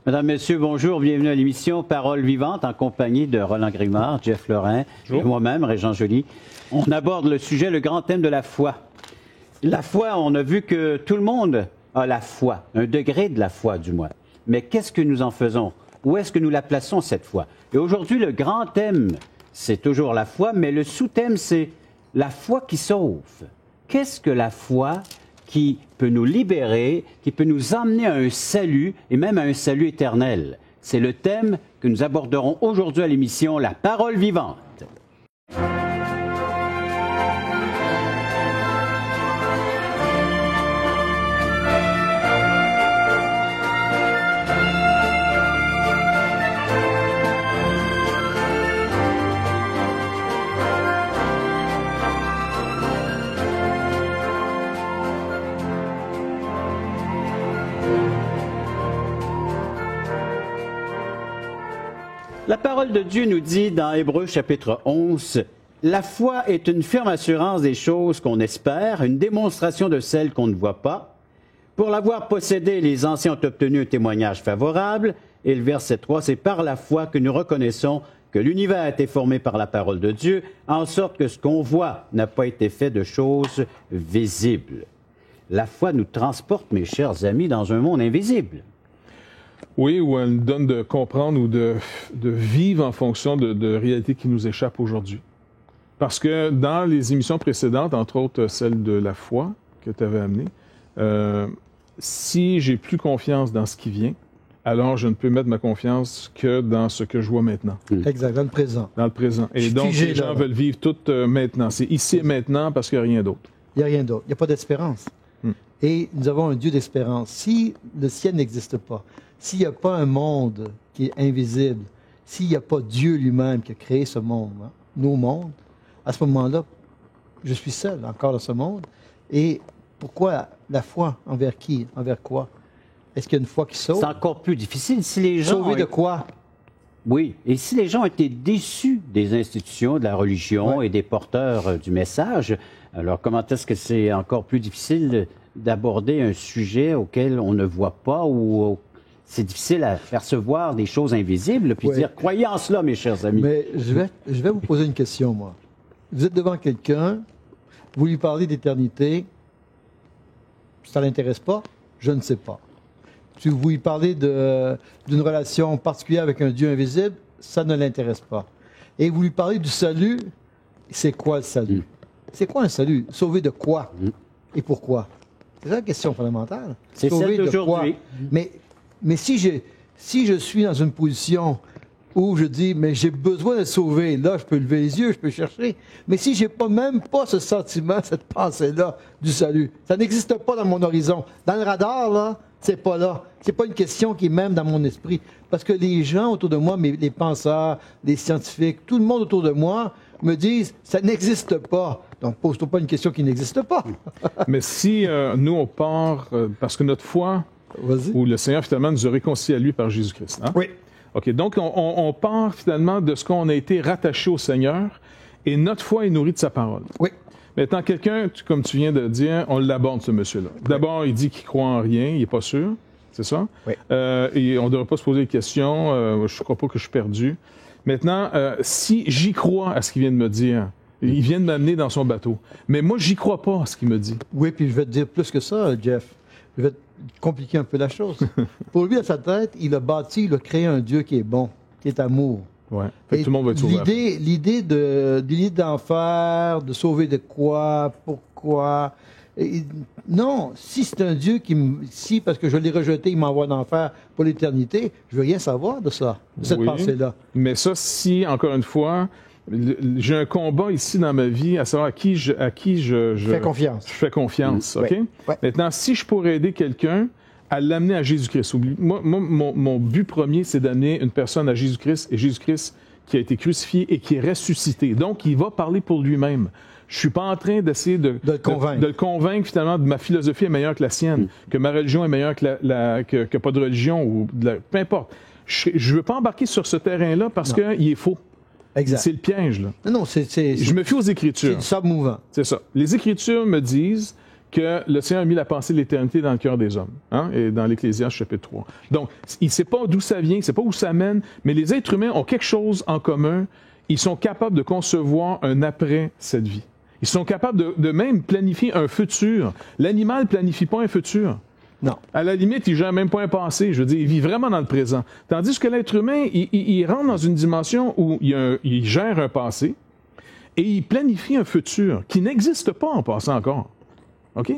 Mesdames, Messieurs, bonjour. Bienvenue à l'émission Parole vivante en compagnie de Roland Grimard, Jeff Lorrain et moi-même, Régent Joly. On aborde le sujet, le grand thème de la foi. La foi, on a vu que tout le monde a la foi, un degré de la foi du moins. Mais qu'est-ce que nous en faisons? Où est-ce que nous la plaçons cette foi? Et aujourd'hui, le grand thème, c'est toujours la foi, mais le sous-thème, c'est la foi qui sauve. Qu'est-ce que la foi qui peut nous libérer, qui peut nous emmener à un salut et même à un salut éternel? C'est le thème que nous aborderons aujourd'hui à l'émission La Parole vivante. La parole de Dieu nous dit dans Hébreux chapitre 11, « La foi est une ferme assurance des choses qu'on espère, une démonstration de celles qu'on ne voit pas. Pour l'avoir possédée, les anciens ont obtenu un témoignage favorable. » Et le verset 3, « C'est par la foi que nous reconnaissons que l'univers a été formé par la parole de Dieu, en sorte que ce qu'on voit n'a pas été fait de choses visibles. » La foi nous transporte, mes chers amis, dans un monde invisible. Oui, ou elle nous donne de comprendre ou de vivre en fonction de réalités qui nous échappent aujourd'hui. Parce que dans les émissions précédentes, entre autres celle de la foi que tu avais amenée, si j'ai plus confiance dans ce qui vient, alors je ne peux mettre ma confiance que dans ce que je vois maintenant. Exact, dans le présent. Dans le présent. Et donc, les gens veulent vivre tout maintenant. C'est ici et maintenant parce qu'il n'y a rien d'autre. Il n'y a rien d'autre. Il n'y a pas d'espérance. Et nous avons un Dieu d'espérance. Si le ciel n'existe pas, s'il n'y a pas un monde qui est invisible, s'il n'y a pas Dieu lui-même qui a créé ce monde, hein, nos mondes, à ce moment-là, je suis seul encore dans ce monde. Et pourquoi la foi? Envers qui? Envers quoi? Est-ce qu'il y a une foi qui sauve? C'est encore plus difficile si les gens... Sauver de quoi? Oui, et si les gens ont été déçus des institutions, de la religion et des porteurs du message, alors comment est-ce que c'est encore plus difficile d'aborder un sujet auquel on ne voit pas ou c'est difficile à percevoir des choses invisibles, puis dire « Croyez en cela, mes chers amis ». Mais je vais vous poser une question, moi. Vous êtes devant quelqu'un, vous lui parlez d'éternité, ça ne l'intéresse pas? Je ne sais pas. Si vous lui parlez d'une relation particulière avec un Dieu invisible, ça ne l'intéresse pas. Et vous lui parlez du salut, c'est quoi le salut? C'est quoi un salut? Sauver de quoi? Et pourquoi? C'est ça la question fondamentale. C'est celle d'aujourd'hui. Mais si je suis dans une position où je dis, mais j'ai besoin de sauver, là, je peux lever les yeux, je peux chercher. Mais si je n'ai même pas ce sentiment, cette pensée-là du salut, ça n'existe pas dans mon horizon. Dans le radar, là, c'est pas là. C'est pas une question qui est même dans mon esprit. Parce que les gens autour de moi, les penseurs, les scientifiques, tout le monde autour de moi me disent, ça n'existe pas. Donc, pose-toi pas une question qui n'existe pas. Mais si nous, on part, parce que notre foi, où le Seigneur, finalement, nous a réconciliés à lui par Jésus-Christ. Hein? Oui. OK, donc on part, finalement, de ce qu'on a été rattaché au Seigneur, et notre foi est nourrie de sa parole. Oui. Maintenant, quelqu'un, comme tu viens de dire, on l'aborde, ce monsieur-là. D'abord, il dit qu'il croit en rien, il n'est pas sûr, c'est ça? Oui. Et on ne devrait pas se poser des questions, je ne crois pas que je suis perdu. Maintenant, si j'y crois à ce qu'il vient de me dire, il vient de m'amener dans son bateau, mais moi, j'y crois pas à ce qu'il me dit. Oui, puis je vais te dire plus que ça, Jeff. Je vais te compliquer un peu la chose. Pour lui, à sa tête, il a créé un Dieu qui est bon, qui est amour. Ouais. Fait que tout le monde va être sauvé. L'idée d'en faire, de sauver de quoi, pourquoi. Non, si c'est un Dieu si parce que je l'ai rejeté, il m'envoie en enfer pour l'éternité, je veux rien savoir de ça, de cette pensée-là. Mais ça, si, encore une fois, j'ai un combat ici dans ma vie à savoir à qui je fais confiance. Je fais confiance, OK? Ouais. Maintenant, si je pourrais aider quelqu'un à l'amener à Jésus-Christ, moi mon but premier, c'est d'amener une personne à Jésus-Christ, et Jésus-Christ qui a été crucifié et qui est ressuscité. Donc, il va parler pour lui-même. Je suis pas en train d'essayer de le convaincre, finalement, de ma philosophie est meilleure que la sienne, que ma religion est meilleure que pas de religion, ou peu importe. Je veux pas embarquer sur ce terrain-là parce qu'il est faux. Exact. C'est le piège, là. Non, je me fie aux Écritures. C'est du sable mouvant. C'est ça. Les Écritures me disent que le Seigneur a mis la pensée de l'éternité dans le cœur des hommes, hein, et dans l'Ecclésiaste chapitre 3. Donc, il ne sait pas d'où ça vient, il ne sait pas où ça mène, mais les êtres humains ont quelque chose en commun. Ils sont capables de concevoir un après cette vie. Ils sont capables de même planifier un futur. L'animal ne planifie pas un futur. Non. À la limite, il ne gère même pas un passé. Je veux dire, il vit vraiment dans le présent. Tandis que l'être humain, il rentre dans une dimension où il gère un passé et il planifie un futur qui n'existe pas en passant encore. OK?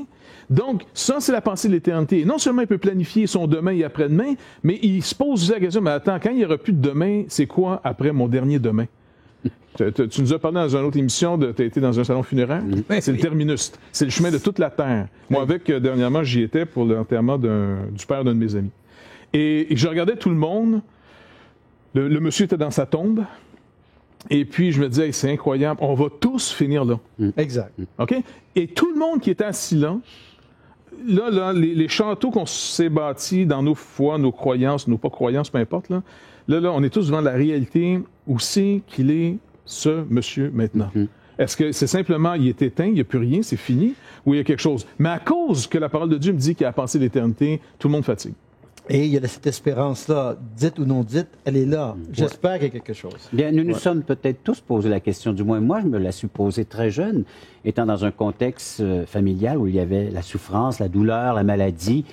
Donc, ça, c'est la pensée de l'éternité. Non seulement il peut planifier son demain et après-demain, mais il se pose aussi la question, mais attends, quand il n'y aura plus de demain, c'est quoi après mon dernier demain? Tu nous as parlé dans une autre émission, tu as été dans un salon funéraire. C'est le terminus. C'est le chemin de toute la terre. Moi, dernièrement, j'y étais pour l'enterrement du père d'un de mes amis. Et je regardais tout le monde. Le monsieur était dans sa tombe. Et puis, je me disais, hey, c'est incroyable, on va tous finir là. Exact. OK? Et tout le monde qui était assis là, les châteaux qu'on s'est bâtis dans nos foi, nos croyances, nos pas croyances, peu importe, là, on est tous devant la réalité où c'est qu'il est ce monsieur maintenant. Est-ce que c'est simplement, il est éteint, il n'y a plus rien, c'est fini, ou il y a quelque chose? Mais à cause que la parole de Dieu me dit qu'il a pensé l'éternité, tout le monde fatigue. Et il y a cette espérance-là, dite ou non dite, elle est là. J'espère qu'il y a quelque chose. Bien, nous nous sommes peut-être tous posé la question, du moins moi, je me la suis posée très jeune, étant dans un contexte familial où il y avait la souffrance, la douleur, la maladie.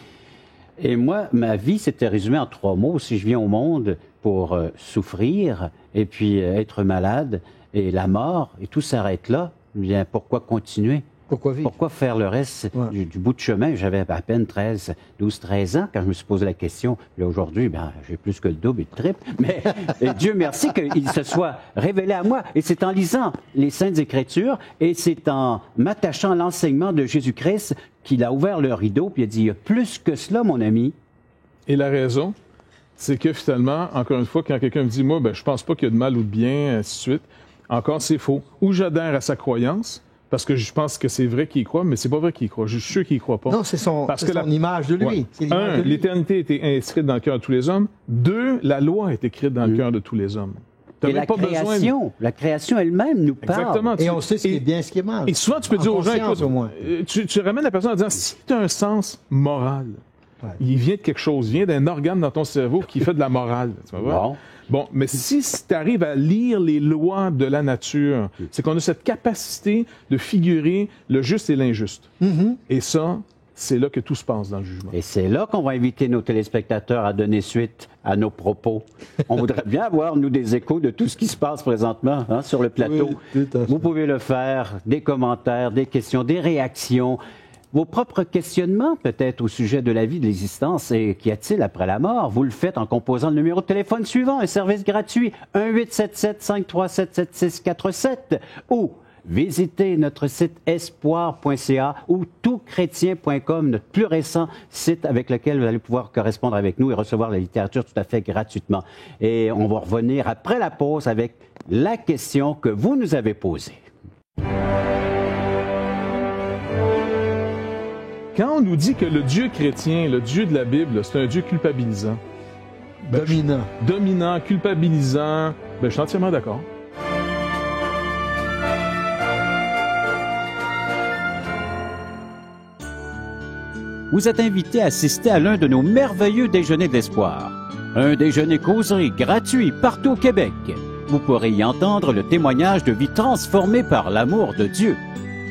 Et moi, ma vie s'était résumée en 3 mots. Si je viens au monde pour souffrir et puis être malade et la mort, et tout s'arrête là, bien, pourquoi continuer? Pourquoi vivre? Pourquoi faire le reste du bout de chemin? J'avais à peine 12, 13 ans quand je me suis posé la question. Là, aujourd'hui, j'ai plus que le double et le triple. Mais Dieu merci qu'il se soit révélé à moi. Et c'est en lisant les Saintes Écritures et c'est en m'attachant à l'enseignement de Jésus-Christ qu'il a ouvert le rideau puis il a dit, il y a plus que cela, mon ami. Et la raison, c'est que finalement, encore une fois, quand quelqu'un me dit, moi, je pense pas qu'il y a de mal ou de bien, ainsi de suite, encore c'est faux. Ou j'adhère à sa croyance, parce que je pense que c'est vrai qu'il y croit, mais c'est pas vrai qu'il y croit. Je suis sûr qu'il y croit pas. Non, c'est son image de lui. Ouais. C'est l'image de lui. L'éternité a été inscrite dans le cœur de tous les hommes. 2, la loi est écrite dans le cœur de tous les hommes. Et la création elle-même nous parle. Exactement. Et on sait ce qui est bien, ce qui est mal. Et souvent, tu peux dire aux gens, écoute, au moins. Tu ramènes la personne en disant, si tu as un sens moral, il vient de quelque chose, il vient d'un organe dans ton cerveau qui fait de la morale. Tu vas voir? Bon, mais si tu arrives à lire les lois de la nature, c'est qu'on a cette capacité de figurer le juste et l'injuste. Et ça, c'est là que tout se passe dans le jugement. Et c'est là qu'on va inviter nos téléspectateurs à donner suite à nos propos. On voudrait bien avoir, nous, des échos de tout ce qui se passe présentement sur le plateau. Oui, tout à fait. Vous pouvez le faire, des commentaires, des questions, des réactions. Vos propres questionnements, peut-être, au sujet de la vie, de l'existence et qu'y a-t-il après la mort, vous le faites en composant le numéro de téléphone suivant, un service gratuit, 1-877-537-7647, ou visitez notre site espoir.ca ou toutchrétien.com, notre plus récent site avec lequel vous allez pouvoir correspondre avec nous et recevoir la littérature tout à fait gratuitement. Et on va revenir après la pause avec la question que vous nous avez posée. Quand on nous dit que le Dieu chrétien, le Dieu de la Bible, c'est un Dieu culpabilisant. Dominant, culpabilisant, je suis entièrement d'accord. Vous êtes invité à assister à l'un de nos merveilleux déjeuners de l'espoir. Un déjeuner causerie gratuit partout au Québec. Vous pourrez y entendre le témoignage de vie transformée par l'amour de Dieu.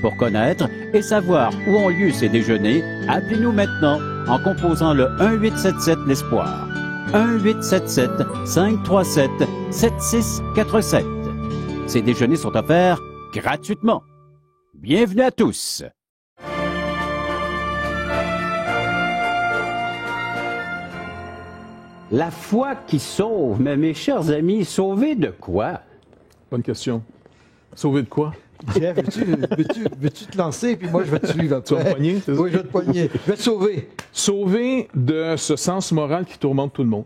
Pour connaître et savoir où ont lieu ces déjeuners, appelez-nous maintenant en composant le 1-877-l'Espoir. 1-877-537-7647. Ces déjeuners sont offerts gratuitement. Bienvenue à tous! La foi qui sauve, mais mes chers amis, sauver de quoi? Bonne question. Sauver de quoi? Jeff, veux-tu te lancer, puis moi je vais te suivre après. Tu vas te poigner? Oui, je vais te poigner. Je vais te sauver. Sauver de ce sens moral qui tourmente tout le monde.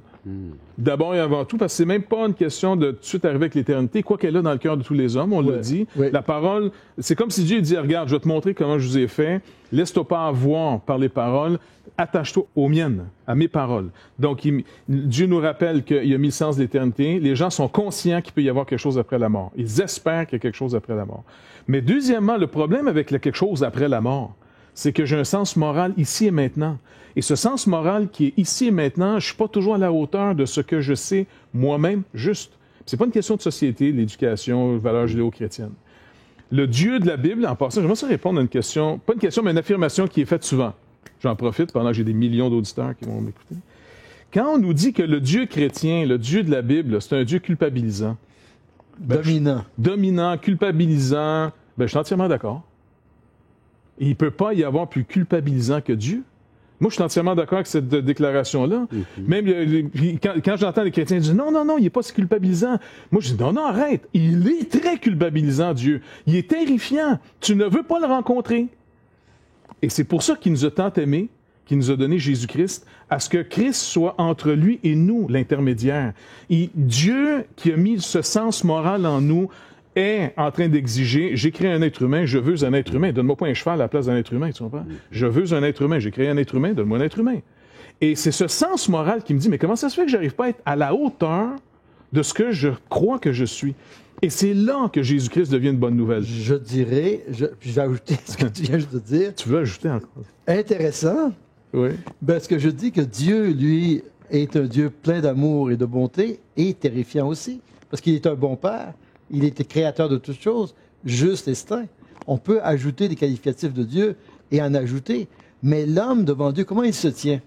D'abord et avant tout, parce que c'est même pas une question de tout de suite arriver avec l'éternité, quoi qu'elle a dans le cœur de tous les hommes, on l'a dit. La parole, c'est comme si Dieu dit, regarde, je vais te montrer comment je vous ai fait, laisse-toi pas avoir par les paroles, attache-toi aux miennes, à mes paroles. Donc, Dieu nous rappelle qu'il a mis le sens de l'éternité. Les gens sont conscients qu'il peut y avoir quelque chose après la mort. Ils espèrent qu'il y a quelque chose après la mort. Mais deuxièmement, le problème avec le quelque chose après la mort, c'est que j'ai un sens moral ici et maintenant. Et ce sens moral qui est ici et maintenant, je ne suis pas toujours à la hauteur de ce que je sais moi-même juste. Ce n'est pas une question de société, l'éducation, valeurs judéo-chrétiennes. Le Dieu de la Bible, en passant, j'aimerais ça répondre à une question, pas une question, mais une affirmation qui est faite souvent. J'en profite pendant que j'ai des millions d'auditeurs qui vont m'écouter. Quand on nous dit que le Dieu chrétien, le Dieu de la Bible, c'est un Dieu culpabilisant. Dominant, culpabilisant, je suis entièrement d'accord. Et il ne peut pas y avoir plus culpabilisant que Dieu. Moi, je suis entièrement d'accord avec cette déclaration-là. Même quand j'entends les chrétiens dire non, il n'est pas si culpabilisant. Moi, je dis non, arrête. Il est très culpabilisant, Dieu. Il est terrifiant. Tu ne veux pas le rencontrer. Et c'est pour ça qu'il nous a tant aimés, qu'il nous a donné Jésus-Christ, à ce que Christ soit entre lui et nous, l'intermédiaire. Et Dieu, qui a mis ce sens moral en nous, est en train d'exiger, j'ai créé un être humain, je veux un être humain. Donne-moi pas un cheval à la place d'un être humain, tu comprends? Je veux un être humain, j'ai créé un être humain, donne-moi un être humain. Et c'est ce sens moral qui me dit, mais comment ça se fait que j'arrive pas à être à la hauteur de ce que je crois que je suis? Et c'est là que Jésus-Christ devient une bonne nouvelle. Je dirais, puis je vais ajouter ce que tu viens de dire. Tu veux ajouter encore? Intéressant. Oui. Parce que je dis que Dieu, lui, est un Dieu plein d'amour et de bonté et terrifiant aussi. Parce qu'il est un bon Père. Il était créateur de toutes choses, juste et saint. On peut ajouter des qualificatifs de Dieu et en ajouter. Mais l'homme devant Dieu, comment il se tient?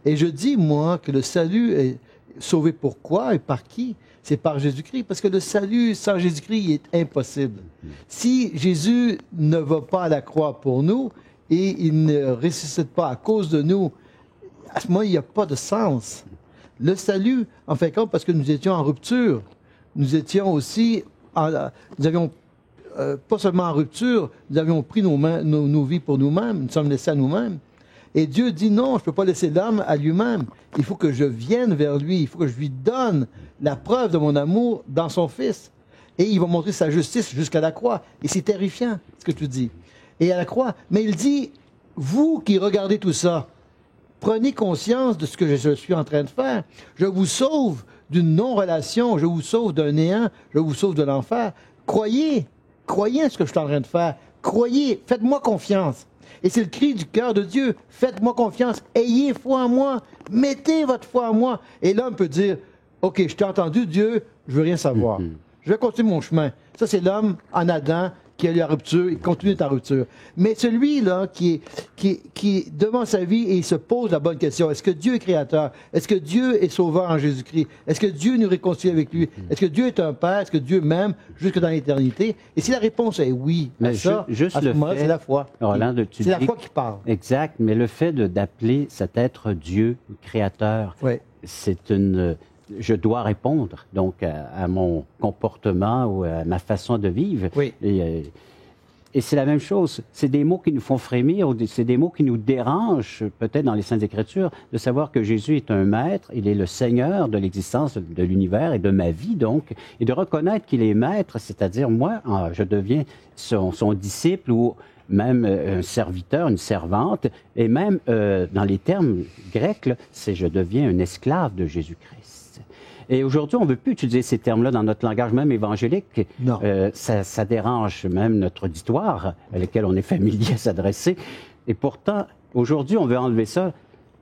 Et je dis, moi, que le salut est sauvé pour quoi et par qui? C'est par Jésus-Christ. Parce que le salut sans Jésus-Christ il est impossible. Si Jésus ne va pas à la croix pour nous et il ne ressuscite pas à cause de nous, à ce moment, il n'y a pas de sens. Le salut, en fin de compte, parce que nous étions en rupture, nous étions aussi... nous avions pas seulement en rupture, nous avions pris nos vies pour nous-mêmes, nous sommes laissés à nous-mêmes. Et Dieu dit non, je ne peux pas laisser l'homme à lui-même. Il faut que je vienne vers lui, il faut que je lui donne la preuve de mon amour dans son Fils. Et il va montrer sa justice jusqu'à la croix. Et c'est terrifiant, ce que tu dis. Et à la croix, mais il dit, vous qui regardez tout ça, prenez conscience de ce que je suis en train de faire. Je vous sauve d'une non-relation, je vous sauve d'un néant, je vous sauve de l'enfer. Croyez à ce que je suis en train de faire. Croyez, faites-moi confiance. Et c'est le cri du cœur de Dieu. Faites-moi confiance, ayez foi en moi, mettez votre foi en moi. Et l'homme peut dire, OK, je t'ai entendu, Dieu, je veux rien savoir. Je vais continuer mon chemin. Ça, c'est l'homme en Adam qui a eu la rupture, il continue ta rupture. Mais celui-là qui est devant sa vie et il se pose la bonne question, est-ce que Dieu est créateur? Est-ce que Dieu est sauveur en Jésus-Christ? Est-ce que Dieu nous réconcilie avec lui? Est-ce que Dieu est un Père? Est-ce que Dieu m'aime jusque dans l'éternité? Et si la réponse est oui, à ça, à ce moment-là, c'est la foi. C'est la foi qui parle. Exact, mais le fait d'appeler cet être Dieu, créateur, c'est une... Je dois répondre donc à mon comportement ou à ma façon de vivre. Oui. Et c'est la même chose. C'est des mots qui nous font frémir, ou c'est des mots qui nous dérangent, peut-être dans les Saintes Écritures, de savoir que Jésus est un maître, il est le Seigneur de l'existence de l'univers et de ma vie, donc, et de reconnaître qu'il est maître, c'est-à-dire moi, je deviens son disciple ou même un serviteur, une servante, et même dans les termes grecs, c'est je deviens un esclave de Jésus-Christ. Et aujourd'hui, on ne veut plus utiliser ces termes-là dans notre langage même évangélique. Non. Ça dérange même notre auditoire, à laquelle on est familier à s'adresser. Et pourtant, aujourd'hui, on veut enlever ça.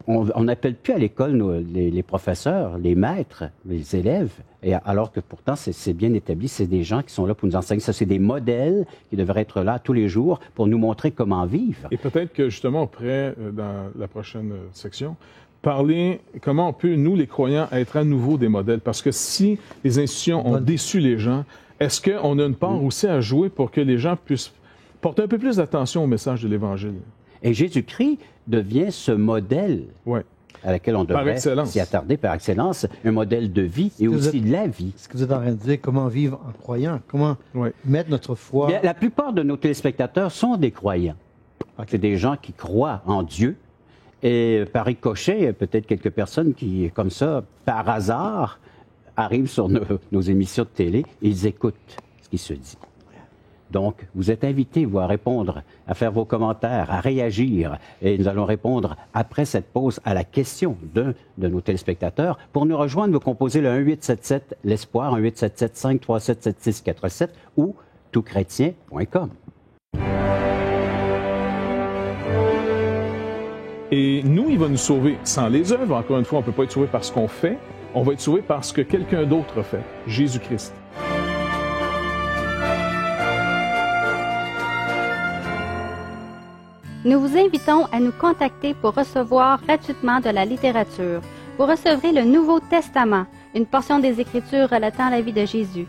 On n'appelle plus à l'école les professeurs, les maîtres, les élèves, et alors que pourtant, c'est bien établi, c'est des gens qui sont là pour nous enseigner. Ça, c'est des modèles qui devraient être là tous les jours pour nous montrer comment vivre. Et peut-être que, justement, après, dans la prochaine section, parler comment on peut, nous, les croyants, être à nouveau des modèles. Parce que si les institutions ont déçu les gens, est-ce qu'on a une part aussi à jouer pour que les gens puissent porter un peu plus d'attention au message de l'Évangile? Et Jésus-Christ devient ce modèle à laquelle on devrait s'y attarder par excellence, un modèle de vie et aussi de la vie. Ce que vous êtes en train de dire, comment vivre en croyant, comment mettre notre foi... Bien, la plupart de nos téléspectateurs sont des croyants. C'est des gens qui croient en Dieu. Et par ricochet, peut-être quelques personnes qui, comme ça, par hasard, arrivent sur nos émissions de télé et ils écoutent ce qui se dit. Donc, vous êtes invités, vous, à répondre, à faire vos commentaires, à réagir. Et nous allons répondre, après cette pause, à la question d'un de nos téléspectateurs. Pour nous rejoindre, vous composez le 1-877 l'Espoir, 1-877-537-7647 ou toutchrétien.com. Et nous, il va nous sauver sans les œuvres. Encore une fois, on ne peut pas être sauvé par ce qu'on fait. On va être sauvé par ce que quelqu'un d'autre a fait, Jésus-Christ. Nous vous invitons à nous contacter pour recevoir gratuitement de la littérature. Vous recevrez le Nouveau Testament, une portion des Écritures relatant la vie de Jésus,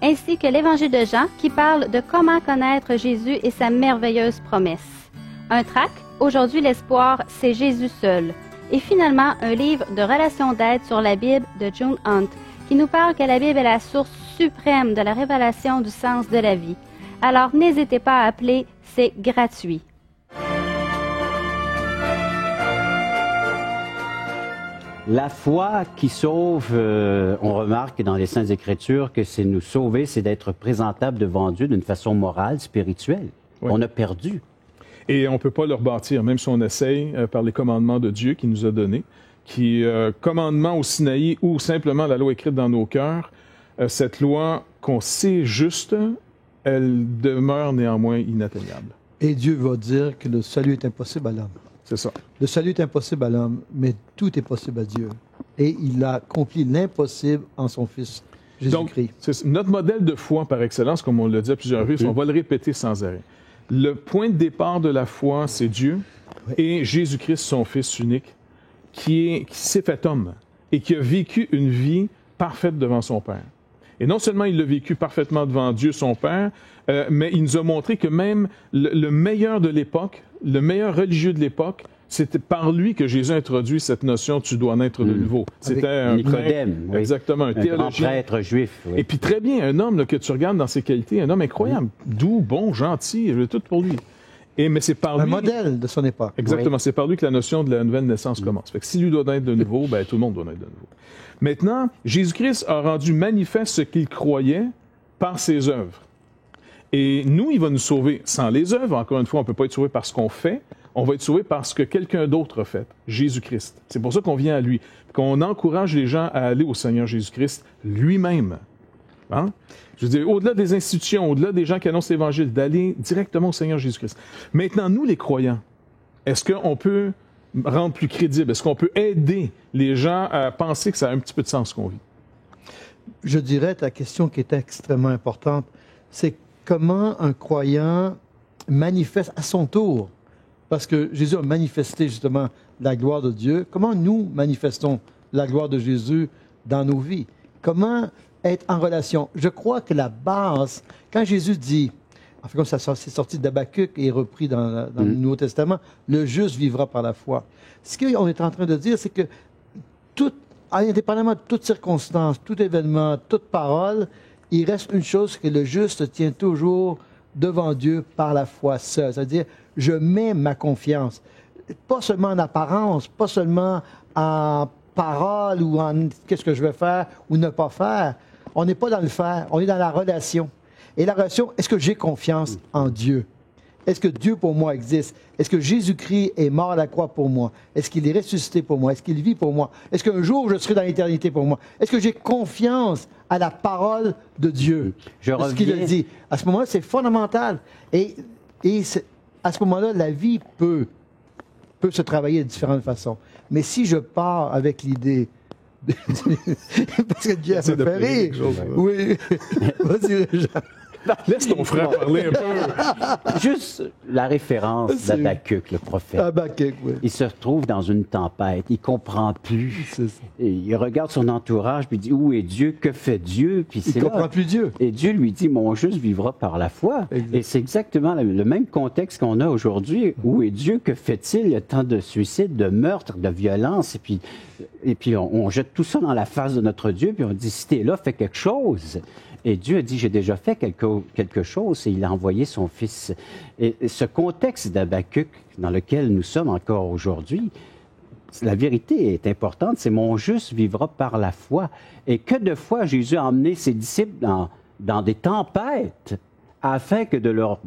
ainsi que l'Évangile de Jean qui parle de comment connaître Jésus et sa merveilleuse promesse. Un tract, Aujourd'hui l'espoir, c'est Jésus seul. Et finalement, un livre de relations d'aide sur la Bible de June Hunt, qui nous parle que la Bible est la source suprême de la révélation du sens de la vie. Alors n'hésitez pas à appeler, c'est gratuit. La foi qui sauve, on remarque dans les Saintes Écritures que c'est nous sauver, c'est d'être présentable devant Dieu d'une façon morale, spirituelle. Oui. On a perdu. Et on ne peut pas le rebâtir, même si on essaye par les commandements de Dieu qu'il nous a donnés, qui commandement au Sinaï ou simplement la loi écrite dans nos cœurs, cette loi qu'on sait juste, elle demeure néanmoins inatteignable. Et Dieu va dire que le salut est impossible à l'homme. C'est ça. Le salut est impossible à l'homme, mais tout est possible à Dieu. Et il a accompli l'impossible en son Fils, Jésus-Christ. Donc, notre modèle de foi par excellence, comme on l'a dit à plusieurs reprises, on va le répéter sans arrêt. Le point de départ de la foi, c'est Dieu et Jésus-Christ, son Fils unique, qui s'est fait homme et qui a vécu une vie parfaite devant son Père. Et non seulement il l'a vécu parfaitement devant Dieu, son Père, mais il nous a montré que même le meilleur de l'époque, le meilleur religieux de l'époque, c'était par lui que Jésus a introduit cette notion « tu dois naître de nouveau ». C'était un Nicodème, oui. Exactement, un théologien. Grand prêtre juif. Oui. Et puis très bien, un homme là, que tu regardes dans ses qualités, un homme incroyable, doux, bon, gentil, tout pour lui. Mais c'est par lui... Un modèle de son époque. Exactement, oui. C'est par lui que la notion de la nouvelle naissance commence. Fait que s'il lui doit naître de nouveau, ben, tout le monde doit naître de nouveau. Maintenant, Jésus-Christ a rendu manifeste ce qu'il croyait par ses œuvres. Et nous, il va nous sauver sans les œuvres. Encore une fois, on ne peut pas être sauvé par ce qu'on fait. On va être sauvé par ce que quelqu'un d'autre a fait, Jésus-Christ. C'est pour ça qu'on vient à lui, qu'on encourage les gens à aller au Seigneur Jésus-Christ lui-même. Hein? Je veux dire, au-delà des institutions, au-delà des gens qui annoncent l'Évangile, d'aller directement au Seigneur Jésus-Christ. Maintenant, nous, les croyants, est-ce qu'on peut rendre plus crédible? Est-ce qu'on peut aider les gens à penser que ça a un petit peu de sens ce qu'on vit? Je dirais, ta question qui est extrêmement importante, c'est comment un croyant manifeste à son tour. Parce que Jésus a manifesté justement la gloire de Dieu. Comment nous manifestons la gloire de Jésus dans nos vies? Comment être en relation? Je crois que la base, quand Jésus dit, en fait comme ça c'est sorti d'Habakkuk et repris dans le Nouveau Testament, le juste vivra par la foi. Ce qu'on est en train de dire, c'est que indépendamment de toute circonstance, tout événement, toute parole, il reste une chose, que le juste tient toujours devant Dieu par la foi seule. C'est-à-dire, je mets ma confiance, pas seulement en apparence, pas seulement en parole ou en qu'est-ce que je vais faire ou ne pas faire. On n'est pas dans le faire, on est dans la relation. Et la relation, est-ce que j'ai confiance en Dieu? Est-ce que Dieu pour moi existe? Est-ce que Jésus-Christ est mort à la croix pour moi? Est-ce qu'il est ressuscité pour moi? Est-ce qu'il vit pour moi? Est-ce qu'un jour je serai dans l'éternité pour moi? Est-ce que j'ai confiance à la parole de Dieu? Ce qu'il a dit. À ce moment-là, c'est fondamental. Et à ce moment-là, la vie peut se travailler de différentes façons. Mais si je pars avec l'idée... Parce que Dieu a fait rire. Oui. Vas-y, Jean. Laisse ton frère parler un peu. Juste la référence d'Habakkuk, le prophète. Habakkuk, oui. Il se retrouve dans une tempête, il comprend plus. Et il regarde son entourage, puis il dit, où est Dieu? Que fait Dieu? Puis il ne comprend plus Dieu. Et Dieu lui dit, mon juste vivra par la foi. Exact. Et c'est exactement le même contexte qu'on a aujourd'hui. Où est Dieu? Que fait-il? Il y a tant de suicides, de meurtres, de violences. Et puis on jette tout ça dans la face de notre Dieu, puis on dit, si t'es là, fais quelque chose. Et Dieu a dit, j'ai déjà fait quelque chose, et il a envoyé son Fils. Et ce contexte d'Habakkuk, dans lequel nous sommes encore aujourd'hui, la vérité est importante, c'est mon juste vivra par la foi. Et que de fois Jésus a emmené ses disciples dans des tempêtes, afin que de leur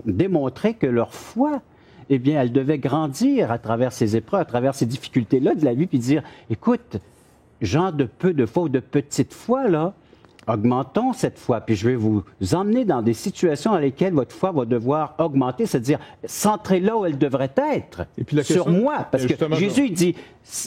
démontrer que leur foi, eh bien, elle devait grandir à travers ces épreuves, à travers ces difficultés-là de la vie, puis dire, écoute, gens de peu de foi ou de petite foi, là, augmentons cette foi, puis je vais vous emmener dans des situations dans lesquelles votre foi va devoir augmenter, c'est-à-dire centrer là où elle devrait être, Et puis la sur question, moi. Parce que Jésus, il dit,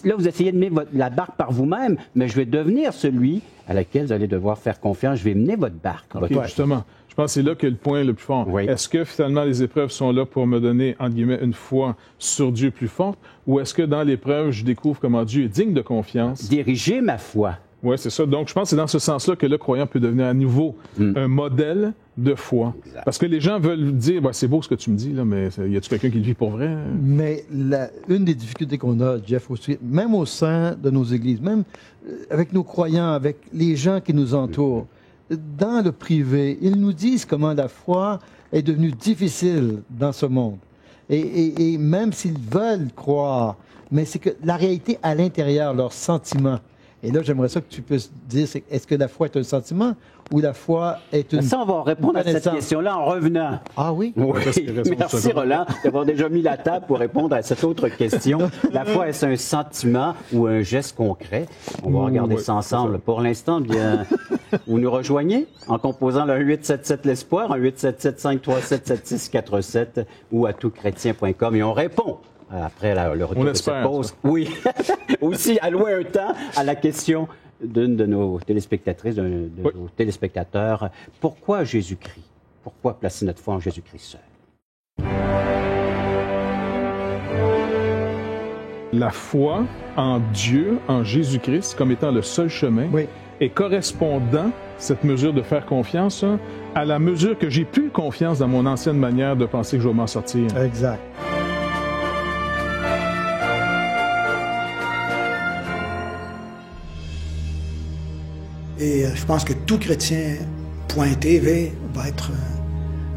là, vous essayez de mener la barque par vous-même, mais je vais devenir celui à laquelle vous allez devoir faire confiance. Je vais mener votre barque. OK, justement. Je pense que c'est là que le point le plus fort. Oui. Est-ce que finalement les épreuves sont là pour me donner, entre guillemets, une foi sur Dieu plus forte, ou est-ce que dans l'épreuve, je découvre comment Dieu est digne de confiance? Diriger ma foi. Oui, c'est ça. Donc, je pense que c'est dans ce sens-là que le croyant peut devenir à nouveau un modèle de foi. Exact. Parce que les gens veulent dire, c'est beau ce que tu me dis, là, mais y a-tu quelqu'un qui le vit pour vrai? Mais une des difficultés qu'on a, Jeff, aussi, même au sein de nos églises, même avec nos croyants, avec les gens qui nous entourent, dans le privé, ils nous disent comment la foi est devenue difficile dans ce monde. Et même s'ils veulent croire, mais c'est que la réalité à l'intérieur, leurs sentiments. Et là, j'aimerais ça que tu puisses dire, est-ce que la foi est un sentiment ou la foi est une... Ça, on va répondre à cette connaissance? question-là en revenant. Ah oui? Oui, raison, merci Roland d'avoir déjà mis la table pour répondre à cette autre question. La foi, est-ce un sentiment ou un geste concret? On va regarder ça ensemble. Pour l'instant, bien, vous nous rejoignez en composant le 877 l'Espoir, un 877-537-7647 ou à touchrétien.com et on répond. Après le retour de cette pause. Ça. Oui. Aussi, allouer un temps à la question d'une de nos téléspectatrices, nos téléspectateurs. Pourquoi Jésus-Christ? Pourquoi placer notre foi en Jésus-Christ seul? La foi en Dieu, en Jésus-Christ, comme étant le seul chemin, et correspondant, cette mesure de faire confiance, à la mesure que j'ai plus confiance dans mon ancienne manière de penser que je vais m'en sortir. Exact. Et je pense que touchrétien.tv va être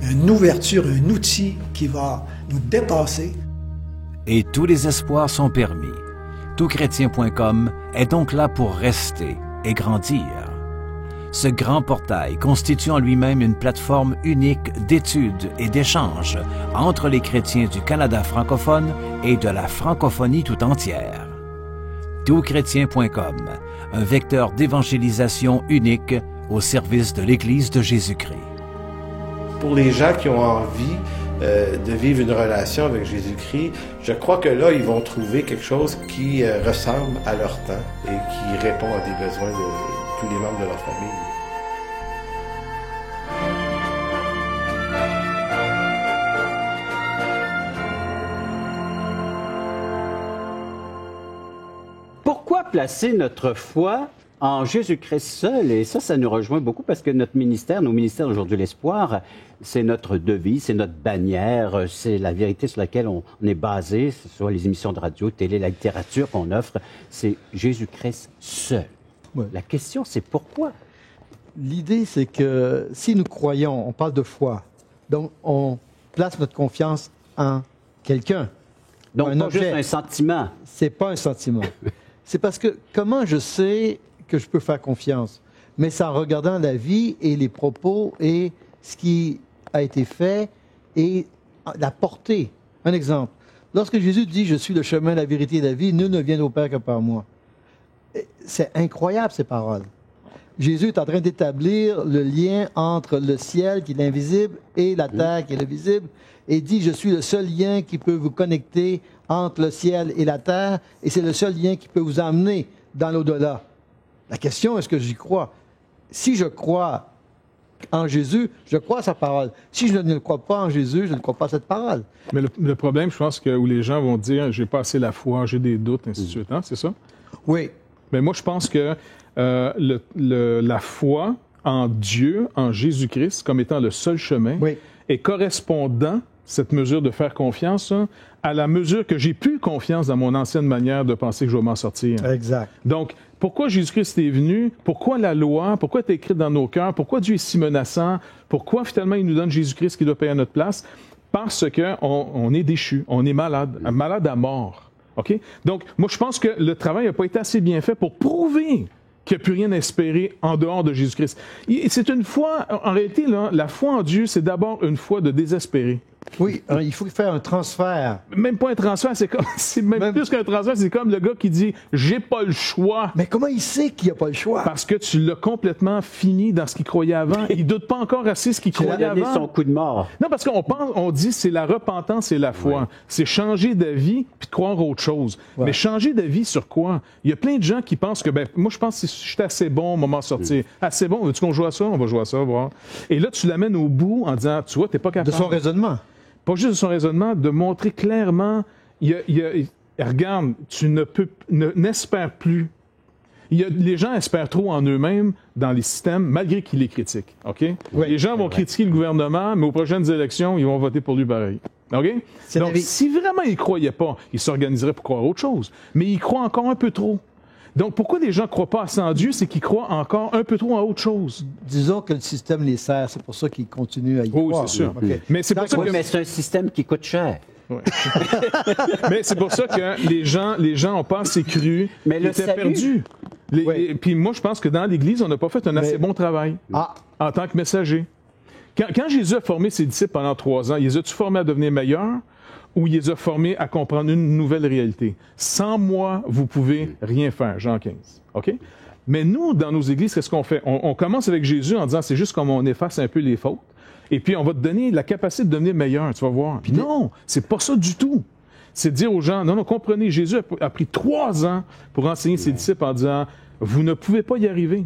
une ouverture, un outil qui va nous dépasser. Et tous les espoirs sont permis. Touchrétien.com est donc là pour rester et grandir. Ce grand portail constitue en lui-même une plateforme unique d'études et d'échanges entre les chrétiens du Canada francophone et de la francophonie tout entière. Touchrétien.com, un vecteur d'évangélisation unique au service de l'Église de Jésus-Christ. Pour les gens qui ont envie de vivre une relation avec Jésus-Christ, je crois que là, ils vont trouver quelque chose qui ressemble à leur temps et qui répond à des besoins de tous les membres de leur famille. Pourquoi placer notre foi en Jésus-Christ seul? Et ça nous rejoint beaucoup parce que notre ministère, nos ministères d'aujourd'hui, l'Espoir, c'est notre devise, c'est notre bannière, c'est la vérité sur laquelle on est basé, ce soit les émissions de radio, télé, la littérature qu'on offre, c'est Jésus-Christ seul. Ouais. La question, c'est pourquoi? L'idée, c'est que si nous croyons, on parle de foi, donc on place notre confiance en quelqu'un. Donc, un pas objet. juste un sentiment. C'est pas un sentiment. C'est parce que comment je sais que je peux faire confiance? Mais c'est en regardant la vie et les propos et ce qui a été fait et la portée. Un exemple. Lorsque Jésus dit « Je suis le chemin, la vérité et la vie, nul ne vient au Père que par moi ». C'est incroyable, ces paroles. Jésus est en train d'établir le lien entre le ciel, qui est l'invisible, et la terre, qui est le visible, et dit « Je suis le seul lien qui peut vous connecter entre le ciel et la terre, et c'est le seul lien qui peut vous emmener dans l'au-delà. » La question, est-ce que j'y crois? Si je crois en Jésus, je crois à sa parole. Si je ne crois pas en Jésus, je ne crois pas à cette parole. Mais le problème, je pense, où les gens vont dire « J'ai pas assez la foi, j'ai des doutes, ainsi de suite. » Hein, c'est ça? Oui. Mais moi, je pense que la foi en Dieu, en Jésus-Christ, comme étant le seul chemin, est correspondant, cette mesure de faire confiance, à la mesure que j'ai plus confiance dans mon ancienne manière de penser que je vais m'en sortir. Exact. Donc, pourquoi Jésus-Christ est venu? Pourquoi la loi? Pourquoi elle est écrite dans nos cœurs? Pourquoi Dieu est si menaçant? Pourquoi, finalement, il nous donne Jésus-Christ qui doit payer à notre place? Parce qu'on est déchu, on est malade, malade à mort. OK? Donc, moi, je pense que le travail n'a pas été assez bien fait pour prouver qu'il n'y a plus rien à espérer en dehors de Jésus-Christ. C'est une foi, en réalité, là, la foi en Dieu, c'est d'abord une foi de désespéré. Oui, alors, il faut faire un transfert. Même pas un transfert, c'est même plus qu'un transfert, c'est comme le gars qui dit « j'ai pas le choix ». Mais comment il sait qu'il n'y a pas le choix? Parce que tu l'as complètement fini dans ce qu'il croyait avant. Il doute pas encore assez ce qu'il croyait donné avant. son coup de mort. Non, parce on dit c'est la repentance et la foi. Ouais. C'est changer d'avis puis de croire autre chose. Ouais. Mais changer d'avis sur quoi? Il y a plein de gens qui pensent que, moi, je pense que je suis assez bon, on va m'en sortir. Assez bon, veux-tu qu'on joue à ça? On va jouer à ça, voir. Et là, tu l'amènes au bout en disant, tu vois, t'es pas capable. De son raisonnement. Pas juste de son raisonnement, de montrer clairement, regarde, tu n'espères plus. Les gens espèrent trop en eux-mêmes dans les systèmes, malgré qu'ils les critiquent. OK? Oui, les gens vont critiquer le gouvernement, mais aux prochaines élections, ils vont voter pour lui pareil. OK? Donc, si vraiment ils ne croyaient pas, ils s'organiseraient pour croire autre chose. Mais ils croient encore un peu trop. Donc, pourquoi les gens ne croient pas assez en Dieu? C'est qu'ils croient encore un peu trop à autre chose. Disons que le système les sert, c'est pour ça qu'ils continuent à y croire. Oui, c'est sûr. Okay. Mais c'est pour ça que... mais c'est un système qui coûte cher. Ouais. Mais c'est pour ça que les gens ont pas assez cru. Mais ils étaient perdus. Puis moi, je pense que dans l'Église, on n'a pas fait un assez bon travail en tant que messager. Quand Jésus a formé ses disciples pendant 3 ans, il les a-tu formés à devenir meilleurs ou il les a formés à comprendre une nouvelle réalité? Sans moi, vous pouvez rien faire, Jean 15. OK? Mais nous, dans nos églises, qu'est-ce qu'on fait? On commence avec Jésus en disant, c'est juste comme on efface un peu les fautes. Et puis, on va te donner la capacité de devenir meilleur, tu vas voir. Puis non, c'est pas ça du tout. C'est de dire aux gens, non, comprenez, Jésus a pris 3 ans pour enseigner ses disciples en disant, vous ne pouvez pas y arriver.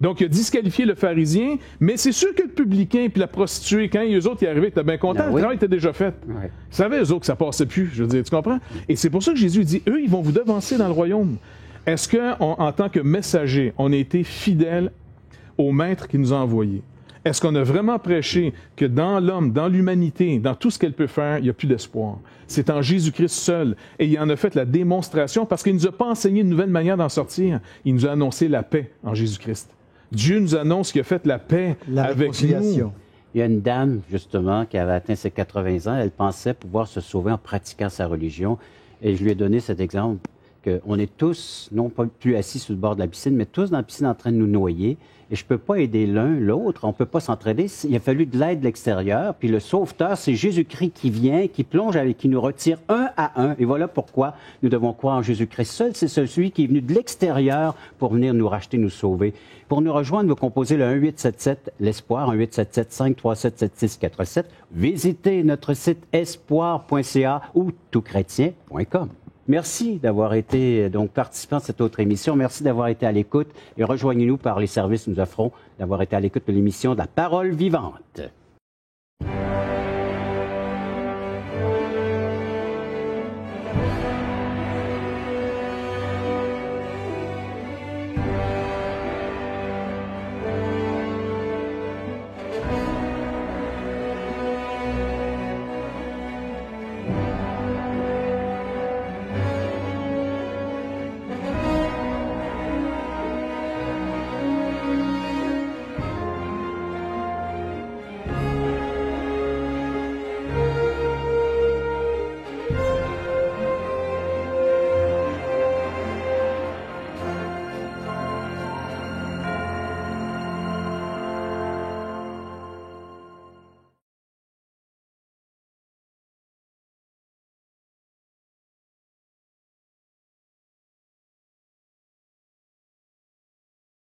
Donc, il a disqualifié le pharisien, mais c'est sûr que le publicain puis la prostituée, quand eux autres y arrivaient, ils étaient bien contents, le travail était déjà fait. Ils savaient, eux autres, que ça passait plus, je veux dire, tu comprends? Et c'est pour ça que Jésus dit, eux, ils vont vous devancer dans le royaume. Est-ce qu'en tant que messager, on a été fidèle au maître qui nous a envoyés? Est-ce qu'on a vraiment prêché que dans l'homme, dans l'humanité, dans tout ce qu'elle peut faire, il n'y a plus d'espoir? C'est en Jésus-Christ seul. Et il en a fait la démonstration parce qu'il ne nous a pas enseigné une nouvelle manière d'en sortir. Il nous a annoncé la paix en Jésus-Christ. Dieu nous annonce qu'il a fait la paix avec nous. Il y a une dame, justement, qui avait atteint ses 80 ans. Elle pensait pouvoir se sauver en pratiquant sa religion. Et je lui ai donné cet exemple qu'on est tous, non pas plus assis sur le bord de la piscine, mais tous dans la piscine en train de nous noyer. Et je ne peux pas aider l'un, l'autre. On ne peut pas s'entraider. Il a fallu de l'aide de l'extérieur. Puis le sauveteur, c'est Jésus-Christ qui vient, qui plonge avec, qui nous retire un à un. Et voilà pourquoi nous devons croire en Jésus-Christ. Seul, c'est celui qui est venu de l'extérieur pour venir nous racheter, nous sauver. Pour nous rejoindre, vous composez le 1-877 l'Espoir, 1-877-537-7647. Visitez notre site espoir.ca ou toutchrétien.com. Merci d'avoir été donc participant à cette autre émission. Merci d'avoir été à l'écoute et rejoignez-nous par les services que nous offrons, d'avoir été à l'écoute de l'émission de la Parole vivante.